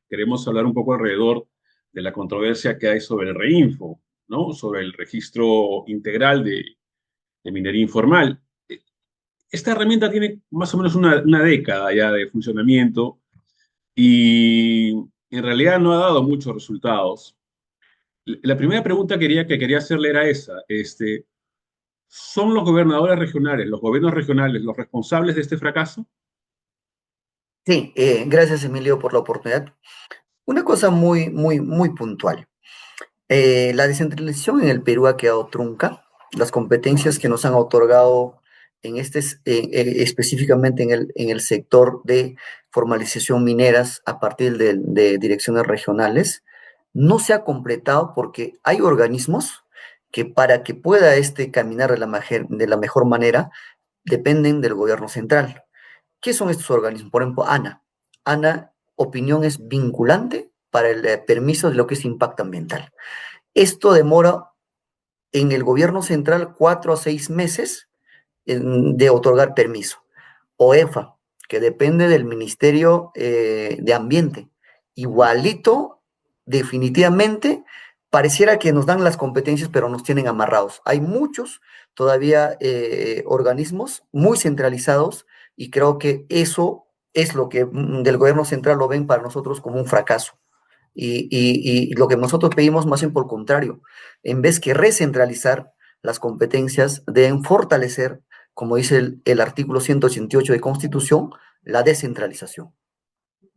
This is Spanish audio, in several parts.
queremos hablar un poco alrededor de la controversia que hay sobre el REINFO, ¿no? Sobre el registro integral de minería informal. Esta herramienta tiene más o menos una década ya de funcionamiento y en realidad no ha dado muchos resultados. La primera pregunta que quería hacerle era esa. ¿Son los gobernadores regionales, los gobiernos regionales, los responsables de este fracaso? Sí, gracias Emilio por la oportunidad. Una cosa muy puntual. La descentralización en el Perú ha quedado trunca. Las competencias que nos han otorgado específicamente en el sector de formalización mineras a partir de direcciones regionales no se ha completado porque hay organismos que para que pueda caminar de la mejor manera dependen del gobierno central. ¿Qué son estos organismos? Por ejemplo, ANA. ANA, opinión es vinculante para el permiso de lo que es impacto ambiental. Esto demora en el gobierno central 4 a 6 meses de otorgar permiso. OEFA, que depende del Ministerio de Ambiente. Igualito, definitivamente, pareciera que nos dan las competencias, pero nos tienen amarrados. Hay muchos todavía organismos muy centralizados y creo que eso es lo que del gobierno central lo ven para nosotros como un fracaso. Y lo que nosotros pedimos más bien por el contrario, en vez que recentralizar las competencias, deben fortalecer, como dice el artículo 188 de Constitución, la descentralización.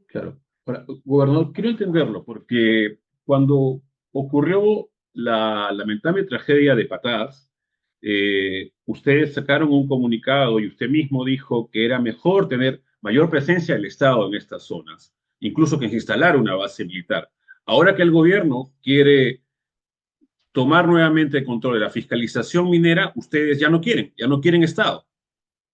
Claro. Ahora, gobernador, quiero entenderlo, porque cuando ocurrió la lamentable tragedia de Patás, ustedes sacaron un comunicado y usted mismo dijo que era mejor tener mayor presencia del Estado en estas zonas, incluso que instalar una base militar. Ahora que el gobierno quiere tomar nuevamente el control de la fiscalización minera, ustedes ya no quieren Estado.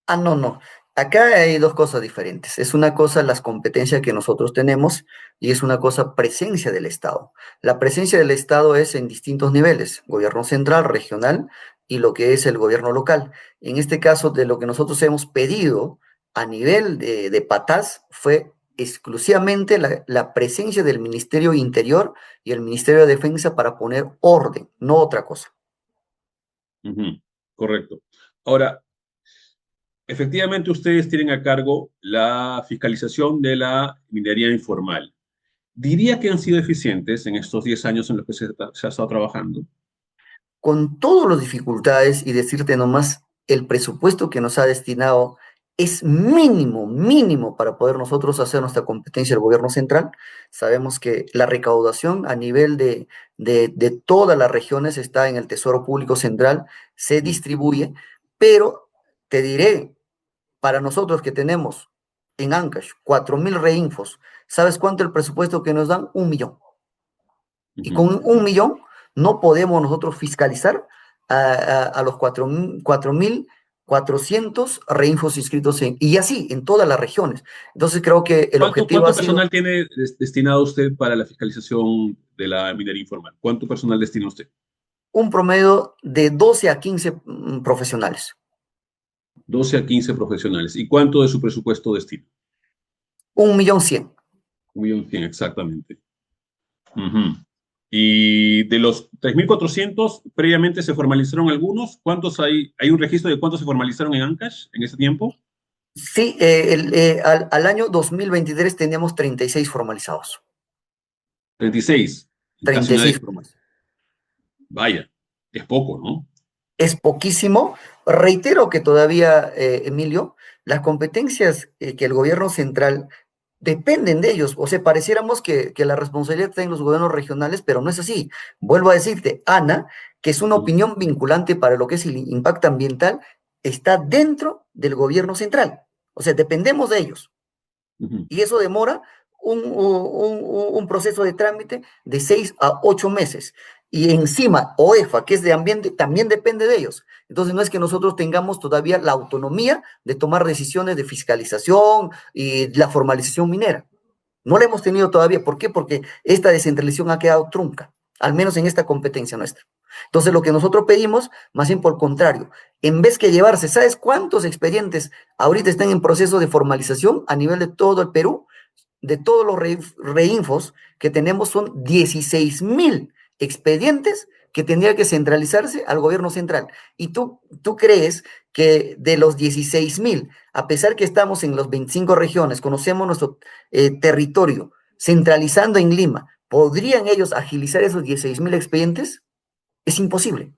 Ah, no, no. Acá hay dos cosas diferentes. Es una cosa las competencias que nosotros tenemos y es una cosa presencia del Estado. La presencia del Estado es en distintos niveles, gobierno central, regional y lo que es el gobierno local. En este caso, de lo que nosotros hemos pedido a nivel de Patás fue exclusivamente la presencia del Ministerio Interior y el Ministerio de Defensa para poner orden, no otra cosa. Ujú, correcto. Ahora, efectivamente, ustedes tienen a cargo la fiscalización de la minería informal. Diría que han sido eficientes en estos 10 años en los que se ha estado trabajando. Con todas las dificultades y decirte nomás, el presupuesto que nos ha destinado es mínimo para poder nosotros hacer nuestra competencia del gobierno central. Sabemos que la recaudación a nivel de todas las regiones está en el Tesoro Público Central, se Ujú, distribuye, pero te diré, para nosotros que tenemos en Ancash 4.000 reinfos, ¿sabes cuánto el presupuesto que nos dan? 1 millón. Y ujú. con 1 millón no podemos nosotros fiscalizar a los 4.400 reinfos inscritos y así en todas las regiones. Entonces creo que el objetivo ha ¿Cuánto sido personal tiene destinado usted para la fiscalización de la minería informal? ¿Cuánto personal destina usted? un promedio de 12 a 15 profesionales. 12 a 15 profesionales. ¿Y cuánto de su presupuesto destina? 1.100.000. 1.100.000 exactamente. Ujú. Y de los 3.400, previamente se formalizaron algunos. ¿Cuántos hay? ¿Hay un registro de cuántos se formalizaron en Ancash en ese tiempo? Sí, al año 2023 teníamos 36 formalizados. 36. Casi una 36 década. formalizados. Vaya, es poco, ¿no? Es poquísimo. Reitero que todavía, Emilio, las competencias que el gobierno central dependen de ellos. O sea, pareciéramos que la responsabilidad está en los gobiernos regionales, pero no es así. Vuelvo a decirte, ANA, que es una Ujú, opinión vinculante para lo que es el impacto ambiental, está dentro del gobierno central. O sea, dependemos de ellos. ujú. Y eso demora un proceso de trámite de 6 a 8 meses. Y encima, OEFA, que es de ambiente, también depende de ellos. Entonces, no es que nosotros tengamos todavía la autonomía de tomar decisiones de fiscalización y la formalización minera. No la hemos tenido todavía. ¿Por qué? Porque esta descentralización ha quedado trunca, al menos en esta competencia nuestra. Entonces, lo que nosotros pedimos, más bien por el contrario, en vez que llevarse, ¿sabes cuántos expedientes ahorita están en proceso de formalización a nivel de todo el Perú? de todos los reinfos que tenemos son 16.000 expedientes que tendría que centralizarse al gobierno central. ¿Y tú crees que de los 16.000, a pesar que estamos en las 25 regiones, conocemos nuestro territorio, centralizando en Lima, ¿podrían ellos agilizar esos 16.000 expedientes? Es imposible.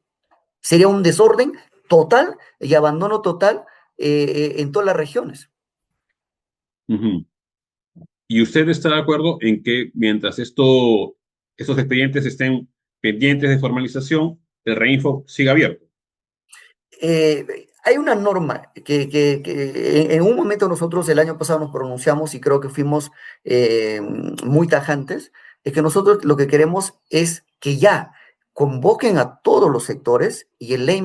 Sería un desorden total y abandono total en todas las regiones. Ujú. ¿Y usted está de acuerdo en que mientras estos expedientes estén pendientes de formalización, el Reinfo siga abierto? Hay una norma que en un momento nosotros el año pasado nos pronunciamos y creo que fuimos muy tajantes, es que nosotros lo que queremos es que ya convoquen a todos los sectores y el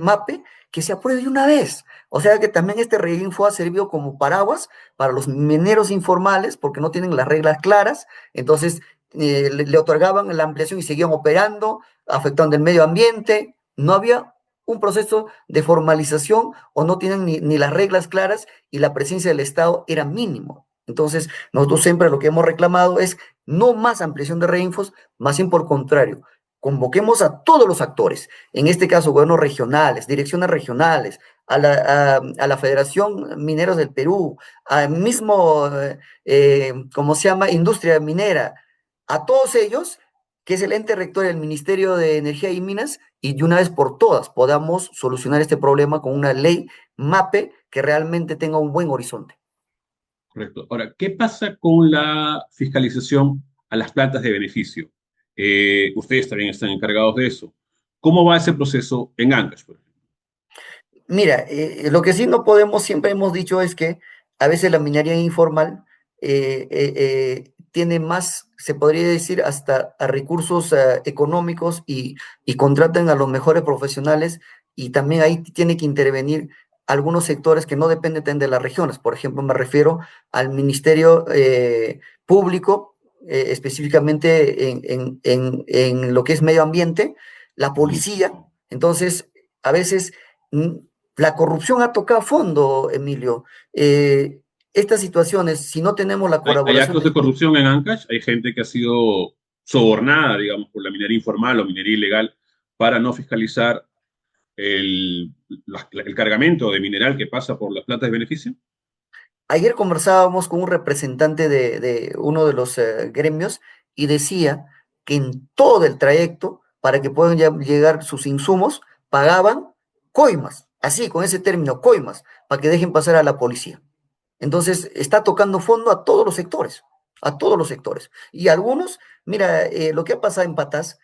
MAPE que se apruebe de una vez. O sea que también este reinfo ha servido como paraguas para los mineros informales porque no tienen las reglas claras, entonces le otorgaban la ampliación y seguían operando, afectando el medio ambiente. No había un proceso de formalización o no tienen ni las reglas claras y la presencia del Estado era mínimo. Entonces, nosotros siempre lo que hemos reclamado es no más ampliación de reinfos, más bien por contrario, convoquemos a todos los actores, en este caso gobiernos regionales, direcciones regionales, a la Federación Mineros del Perú, al mismo, ¿cómo se llama?, industria minera, a todos ellos, que es el ente rector del Ministerio de Energía y Minas, y de una vez por todas podamos solucionar este problema con una ley MAPE que realmente tenga un buen horizonte. Correcto. Ahora, ¿qué pasa con la fiscalización a las plantas de beneficio? Ustedes también están encargados de eso. ¿Cómo va ese proceso en Ancash, por ejemplo? Mira, lo que sí no podemos, siempre hemos dicho es que a veces la minería informal tiene más, se podría decir, hasta a recursos económicos y contratan a los mejores profesionales y también ahí tiene que intervenir algunos sectores que no dependen de las regiones. Por ejemplo, me refiero al Ministerio Público, específicamente en lo que es medio ambiente, la Ujú. policía. Entonces, a veces la corrupción ha tocado a fondo, Emilio. Estas situaciones, si no tenemos la ¿Hay colaboración actos de... de corrupción en Ancash? ¿Hay gente que ha sido sobornada, digamos, por la minería informal o minería ilegal para no fiscalizar el cargamento de mineral que pasa por las plantas de beneficio? Ayer conversábamos con un representante de uno de los gremios y decía que en todo el trayecto, para que puedan llegar sus insumos, pagaban coimas, así, con ese término, coimas, para que dejen pasar a la policía. Entonces, está tocando fondo a todos los sectores, a todos los sectores. Y algunos, mira, lo que ha pasado en Patas,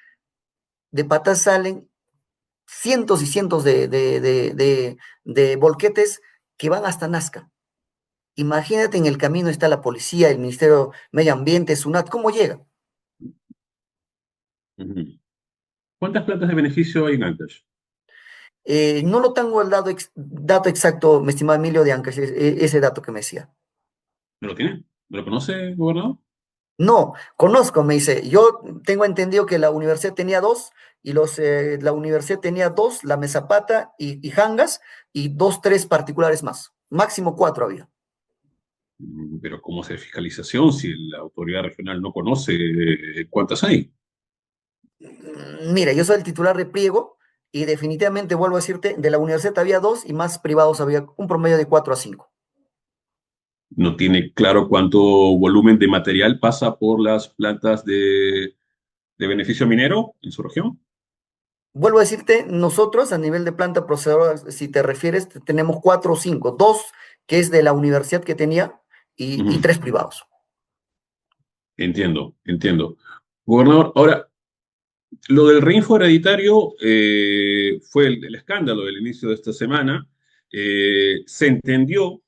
de Patas salen cientos y cientos de volquetes que van hasta Nazca. Imagínate, en el camino está la policía, el Ministerio de Medio Ambiente, SUNAT, ¿cómo llega? Ujú. ¿Cuántas plantas de beneficio hay en Ancash? No lo tengo el dato exacto, mi estimado Emilio de Ancash, ese dato que me decía. ¿No lo tiene? ¿No lo conoce, gobernador? No, conozco, me dice. Yo tengo entendido que la universidad tenía dos, y la universidad tenía dos, la Mesapata y Jangas, y dos, tres particulares más. Máximo cuatro había. Pero ¿cómo hacer fiscalización si la autoridad regional no conoce cuántas hay? Mira, yo soy el titular de pliego, y definitivamente vuelvo a decirte, de la universidad había dos y más privados había un promedio de cuatro a cinco. No tiene claro cuánto volumen de material pasa por las plantas de beneficio minero en su región. Vuelvo a decirte, nosotros a nivel de planta procesadora, si te refieres, tenemos cuatro o cinco, dos que es de la universidad que tenía y Ujú. tres privados. Entiendo, entiendo. Gobernador, ahora, lo del reinfo hereditario fue el escándalo del inicio de esta semana. Se entendió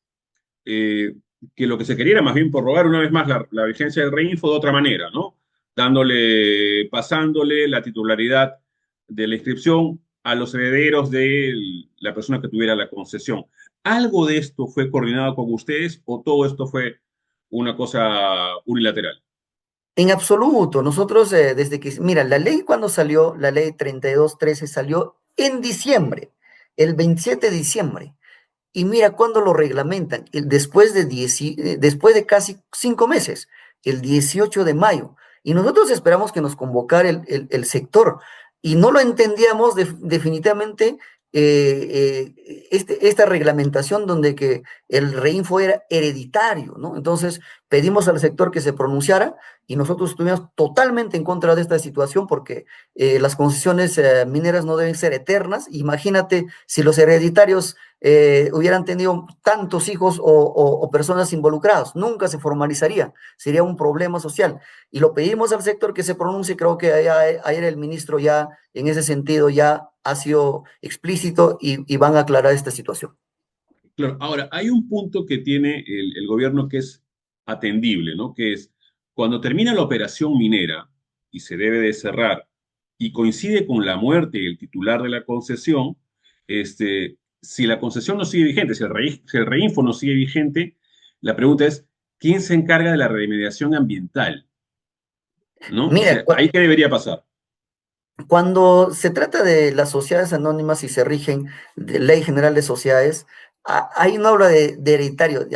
eh, que lo que se quería era más bien prorrogar una vez más la vigencia del reinfo de otra manera, ¿no? Pasándole la titularidad de la inscripción a los herederos de la persona que tuviera la concesión. ¿Algo de esto fue coordinado con ustedes o todo esto fue una cosa unilateral? En absoluto, nosotros desde que, mira, la ley cuando salió, la ley 3213 salió en diciembre, el 27 de diciembre. Y mira cuándo lo reglamentan, después de casi 5 meses, el 18 de mayo. Y nosotros esperamos que nos convocara el sector. Y no lo entendíamos definitivamente esta reglamentación donde que el reinfo era hereditario, ¿no? Entonces pedimos al sector que se pronunciara y nosotros estuvimos totalmente en contra de esta situación porque las concesiones mineras no deben ser eternas. Imagínate si los hereditarios hubieran tenido tantos hijos o personas involucradas, nunca se formalizaría, sería un problema social. Y lo pedimos al sector que se pronuncie, creo que ayer el ministro ya en ese sentido ya ha sido explícito y van a aclarar esta situación. Claro, ahora, hay un punto que tiene el gobierno que es atendible, ¿no? Que es cuando termina la operación minera y se debe de cerrar y coincide con la muerte del titular de la concesión, si la concesión no sigue vigente, si el reinfo no sigue vigente, la pregunta es, ¿quién se encarga de la remediación ambiental? ¿No? O Mira, sea, ¿ahí qué debería pasar? cuando se trata de las sociedades anónimas y se rigen de Ley General de Sociedades, ahí no habla de hereditario,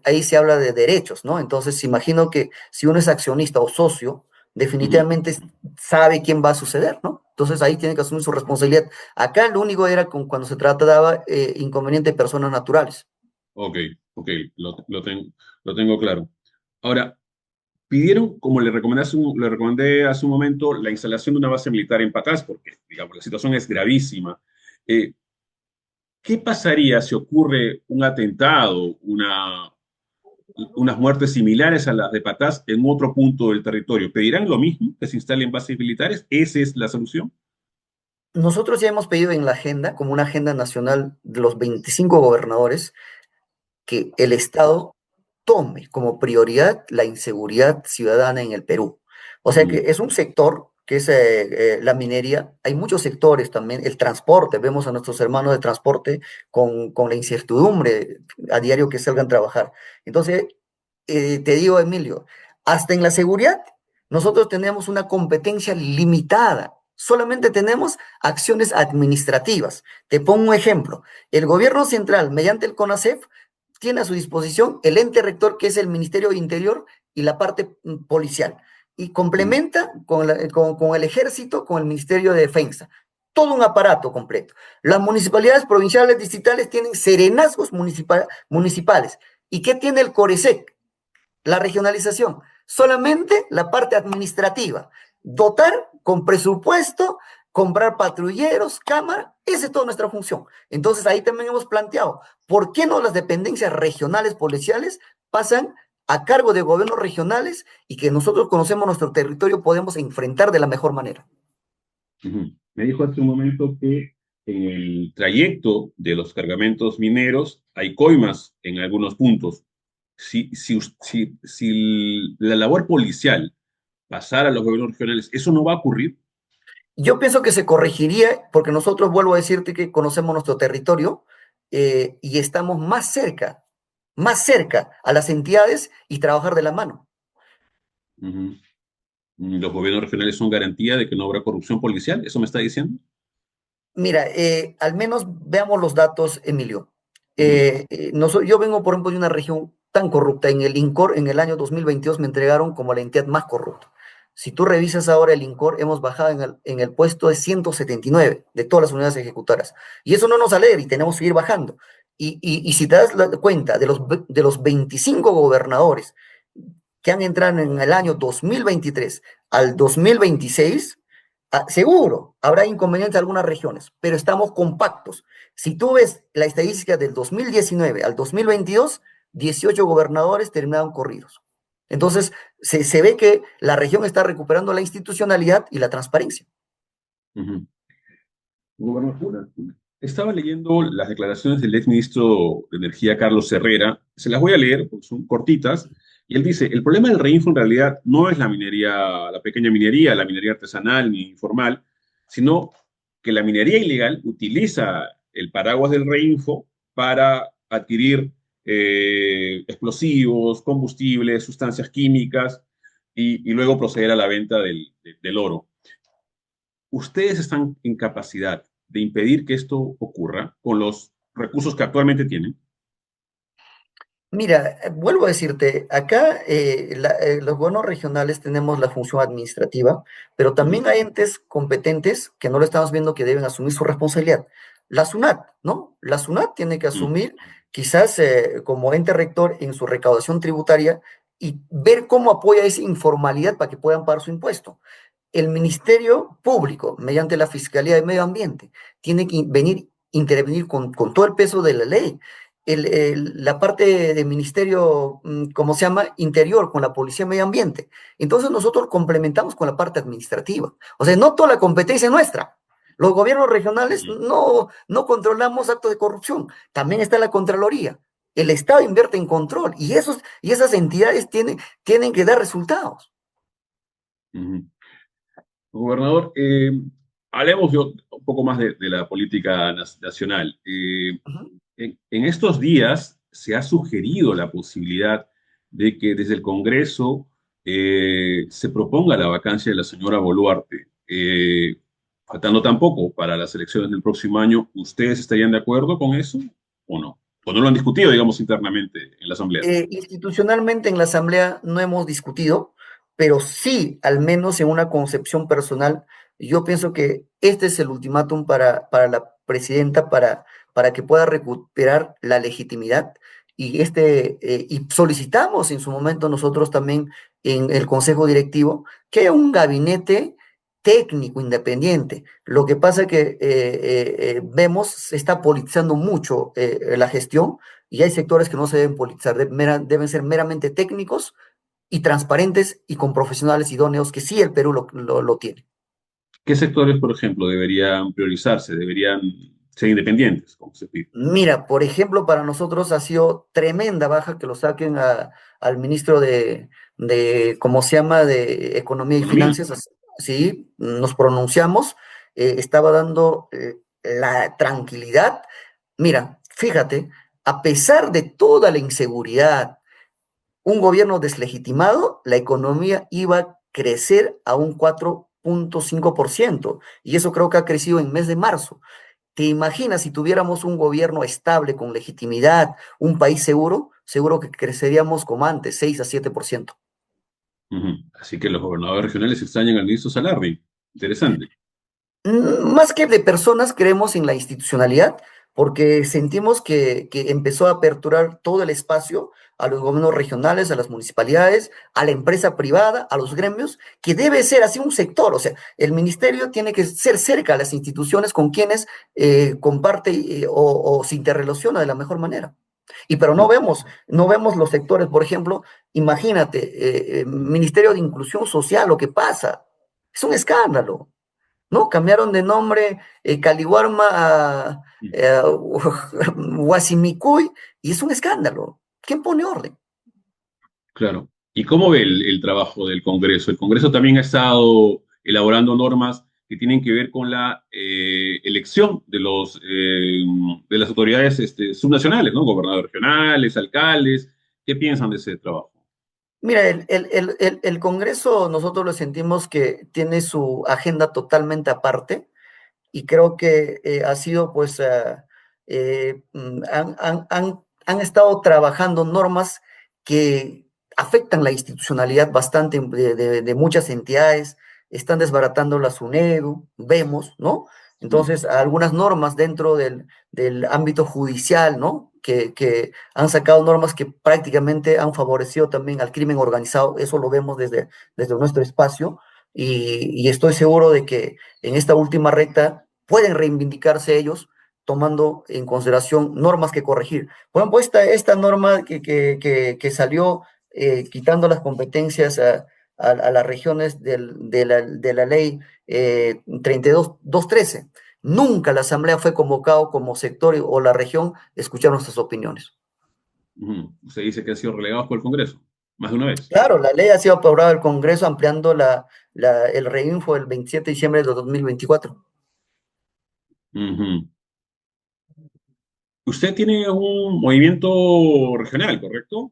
ahí se habla de derechos, ¿no? Entonces, imagino que si uno es accionista o socio, Ujú. definitivamente sabe quién va a suceder, ¿no? Entonces ahí tiene que asumir su responsabilidad. Acá lo único era cuando se trataba inconveniente de personas naturales. Ok, ok, lo tengo claro. Ahora, pidieron, como le recomendé hace un momento, la instalación de una base militar en Patás, porque, digamos, la situación es gravísima. Eh, ¿Qué pasaría si ocurre un atentado, unas muertes similares a las de Patás en otro punto del territorio? ¿Pedirán lo mismo, que se instalen bases militares? ¿Esa es la solución? Nosotros ya hemos pedido en la agenda, como una agenda nacional de los 25 gobernadores, que el Estado tome como prioridad la inseguridad ciudadana en el Perú. O sea que Ujú, es un sector que es la minería, hay muchos sectores también, el transporte, vemos a nuestros hermanos de transporte con la incertidumbre a diario que salgan a trabajar. Entonces, te digo, Emilio, hasta en la seguridad, nosotros tenemos una competencia limitada. Solamente tenemos acciones administrativas. Te pongo un ejemplo. El gobierno central, mediante el CONASEF, tiene a su disposición el ente rector, que es el Ministerio de Interior y la parte policial, y ujú, complementa con el ejército, con el Ministerio de Defensa. Todo un aparato completo. Las municipalidades provinciales, distritales tienen serenazgos municipales. ¿Y qué tiene el CORESEC? La regionalización. Solamente la parte administrativa. Dotar con presupuesto, comprar patrulleros, cámara, esa es toda nuestra función. Entonces ahí también hemos planteado, ¿por qué no las dependencias regionales policiales pasan a cargo de gobiernos regionales y que nosotros conocemos nuestro territorio podemos enfrentar de la mejor manera? ujú. Me dijo hace un momento que en el trayecto de los cargamentos mineros hay coimas en algunos puntos. Si la labor policial pasara a los gobiernos regionales, ¿eso no va a ocurrir? Yo pienso que se corregiría porque nosotros, vuelvo a decirte que conocemos nuestro territorio y estamos más cerca a las entidades y trabajar de la mano. Ujú. ¿Los gobiernos regionales son garantía de que no habrá corrupción policial? ¿Eso me está diciendo? Mira, al menos veamos los datos, Emilio. Ujú, Yo vengo, por ejemplo, de una región tan corrupta. En el INCOR, en el año 2022, me entregaron como la entidad más corrupta. Si tú revisas ahora el INCOR, hemos bajado en el puesto de 179 de todas las unidades ejecutoras. Y eso no nos alegra y tenemos que ir bajando. Y si te das cuenta de los 25 gobernadores que han entrado en el año 2023 al 2026, seguro, habrá inconvenientes en algunas regiones, pero estamos compactos. Si tú ves la estadística del 2019 al 2022, 18 gobernadores terminaron corridos. Entonces, se ve que la región está recuperando la institucionalidad y la transparencia. ujú. Estaba leyendo las declaraciones del exministro de Energía, Carlos Herrera. Se las voy a leer porque son cortitas. Y él dice, el problema del reinfo en realidad no es la minería, la pequeña minería, la minería artesanal ni informal, sino que la minería ilegal utiliza el paraguas del reinfo para adquirir explosivos, combustibles, sustancias químicas y luego proceder a la venta del oro. ¿Ustedes están en capacidad de impedir que esto ocurra con los recursos que actualmente tienen. Mira, vuelvo a decirte, acá los gobiernos regionales tenemos la función administrativa, pero Ujú, también hay entes competentes que no lo estamos viendo que deben asumir su responsabilidad. La SUNAT, ¿no? La SUNAT tiene que ujú, asumir quizás como ente rector en su recaudación tributaria y ver cómo apoya esa informalidad para que puedan pagar su impuesto. El Ministerio Público, mediante la Fiscalía de Medio Ambiente, tiene que intervenir con todo el peso de la ley. La parte del Ministerio, ¿cómo se llama? Interior, con la Policía de Medio Ambiente. Entonces nosotros complementamos con la parte administrativa. O sea, no toda la competencia es nuestra. Los gobiernos regionales ujú, no controlamos actos de corrupción. También está la Contraloría. El Estado invierte en control y esas entidades tienen que dar resultados. ujú. Gobernador, hablemos yo un poco más de la política nacional. Ujú. En estos días se ha sugerido la posibilidad de que desde el Congreso se proponga la vacancia de la señora Boluarte. Faltando tampoco para las elecciones del próximo año, ¿ustedes estarían de acuerdo con eso o no? ¿O no lo han discutido, digamos, internamente en la Asamblea? Institucionalmente en la Asamblea no hemos discutido, pero sí, al menos en una concepción personal, yo pienso que este es el ultimátum para la presidenta para que pueda recuperar la legitimidad y solicitamos en su momento nosotros también en el Consejo Directivo que haya un gabinete técnico independiente. Lo que pasa que vemos se está politizando mucho la gestión y hay sectores que no se deben politizar, deben ser meramente técnicos y transparentes y con profesionales idóneos, que sí el Perú lo tiene. ¿Qué sectores, por ejemplo, deberían priorizarse, deberían ser independientes, como se pide? Mira, por ejemplo, para nosotros ha sido tremenda baja que lo saquen al ministro ¿cómo se llama?, de Economía y ¿Economía? Finanzas. Sí, nos pronunciamos, estaba dando la tranquilidad. Mira, fíjate, a pesar de toda la inseguridad, un gobierno deslegitimado, la economía iba a crecer a un 4,5% y eso creo que ha crecido en mes de marzo. ¿Te imaginas si tuviéramos un gobierno estable, con legitimidad, un país seguro? Seguro que creceríamos como antes, 6 a 7%. Ujú. Así que los gobernadores regionales extrañan al ministro Salardi. Interesante. Más que de personas, creemos en la institucionalidad, porque sentimos que empezó a aperturar todo el espacio a los gobiernos regionales, a las municipalidades, a la empresa privada, a los gremios, que debe ser así un sector. O sea, el ministerio tiene que ser cerca a las instituciones con quienes comparte o se interrelaciona de la mejor manera. Pero Mm, no vemos los sectores, por ejemplo, imagínate, Ministerio de Inclusión Social, lo que pasa. Es un escándalo. ¿No? Cambiaron de nombre Caliwarma a mm, eh, Huasimicuy y es un escándalo. ¿Quién pone orden? claro. ¿Y cómo ve el trabajo del Congreso? El Congreso también ha estado elaborando normas que tienen que ver con la elección de las autoridades subnacionales, ¿no? Gobernadores regionales, alcaldes. ¿Qué piensan de ese trabajo? Mira, el Congreso nosotros lo sentimos que tiene su agenda totalmente aparte y creo que ha sido pues han estado trabajando normas que afectan la institucionalidad bastante de muchas entidades, están desbaratando la SUNEDU, vemos, ¿no? Mm, Entonces, algunas normas dentro del ámbito judicial, ¿no? Que han sacado normas que prácticamente han favorecido también al crimen organizado, eso lo vemos desde nuestro espacio, y estoy seguro de que en esta última recta pueden reivindicarse ellos tomando en consideración normas que corregir. Por ejemplo, esta norma que salió quitando las competencias a las regiones de la ley 32.213. Nunca la Asamblea fue convocado como sector o la región a escuchar nuestras opiniones. ujú. Usted dice que han sido relegados por el Congreso, más de una vez. Claro, la ley ha sido aprobada del Congreso ampliando el reinfo el 27 de diciembre de 2024. Ujú. Usted tiene un movimiento regional, ¿correcto?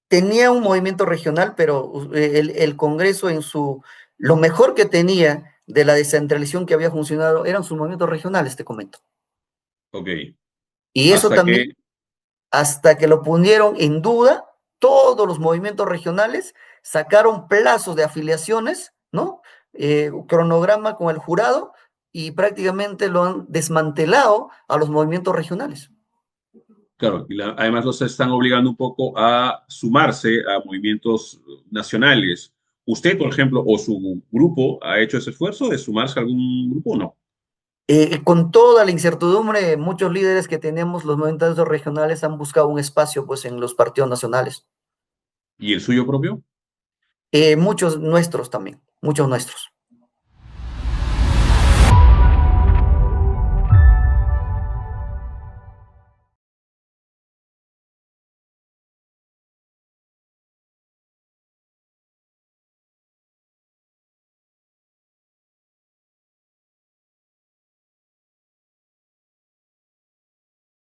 Tenía un movimiento regional, pero el Congreso lo mejor que tenía de la descentralización que había funcionado eran sus movimientos regionales, te comento. Ok. Y eso hasta también, que, hasta que lo pusieron en duda, todos los movimientos regionales sacaron plazos de afiliaciones, ¿no? Cronograma con el jurado y prácticamente lo han desmantelado a los movimientos regionales. claro, además los están obligando un poco a sumarse a movimientos nacionales. ¿Usted, por ejemplo, o su grupo ha hecho ese esfuerzo de sumarse a algún grupo o no? Con toda la incertidumbre, muchos líderes que tenemos, los movimientos regionales han buscado un espacio pues, en los partidos nacionales. ¿Y el suyo propio? Muchos nuestros también, muchos nuestros.